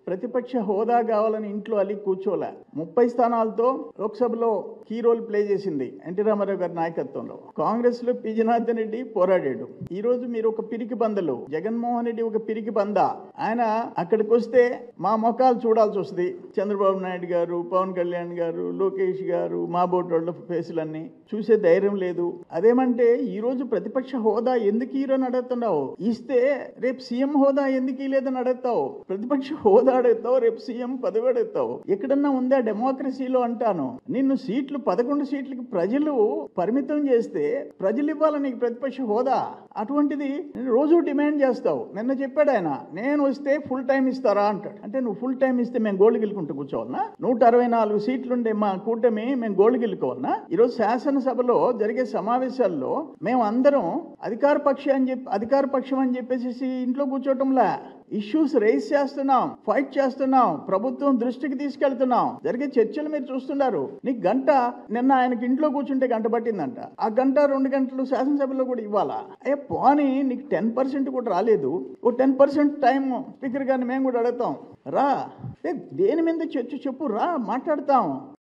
ప్రతిపక్ష హోదా కావాలని ఇంట్లో అలి కూర్చోలే. 30 స్థానాలతో లోక్సభలో కీ రోల్ ప్లే చేసింది ఎన్టీ రామారావు గారి నాయకత్వంలో. కాంగ్రెస్ లో పి జనార్దన్ రెడ్డి పోరాడాడు. ఈ రోజు మీరు ఒక పిరికి బందలు, జగన్మోహన్ రెడ్డి ఒక పిరికి బంద. ఆయన అక్కడికి వస్తే మా ముఖాలు చూడాల్సి వస్తుంది. చంద్రబాబు నాయుడు గారు, పవన్ కళ్యాణ్ గారు, లోకేష్ గారు, మా బోటోళ్ళ ఫేసులన్నీ చూసే ధైర్యం లేదు. అదేమంటే ఈ రోజు ప్రతిపక్ష హోదా ఎందుకు ఈరోని అడుగుతున్నావు? ఇస్తే రేపు సీఎం హోదా ఎందుకు లేదని అడుగుతావు? ప్రతిపక్ష హోదా అడుగుతావు, రేపు సీఎం పదవి అడుగుతావు. ఎక్కడన్నా ఉందా డెమోక్రసీలో అంటాను. నిన్ను 11 సీట్లకి ప్రజలు పరిమితం చేస్తే ప్రజలు ఇవ్వాలి నీకు ప్రతిపక్ష హోదా. అటువంటిది రోజు డిమాండ్ చేస్తావు. నిన్న చెప్పాడు ఆయన, నేను వస్తే ఫుల్ టైం ఇస్తారా అంటాడు. అంటే నువ్వు ఫుల్ టైం ఇస్తే మేము గోల్డ్ గెలుకుంటూ కూర్చోవాలన్నా? 164 సీట్లుండే మా కూటమి మేము గోల్డ్ గెలుకోవాలన్నా? ఈరోజు శాసనసభలో జరిగే సమావేశాల్లో మేము అందరం అధికార పక్షం అని చెప్పేసి ఇంట్లో కూర్చోటంలా ఇష్యూస్ రైజ్ చేస్తున్నాం, ఫైట్ చేస్తున్నాం, ప్రభుత్వం దృష్టికి తీసుకెళ్తున్నాం. జరిగే చర్చలు మీరు చూస్తున్నారు. నీకు గంట, నిన్న ఆయనకి ఇంట్లో కూర్చుంటే గంట పట్టిందంట. ఆ గంట 2 గంటలు శాసనసభలో కూడా ఇవ్వాలా? అయ్యా పోనీ నీకు 10% కూడా రాలేదు. ఓ 10% టైం స్పీకర్ గారిని మేము కూడా అడుగుతాం. రా, దేని మీద చర్చ చెప్పు, రా మాట్లాడతాం.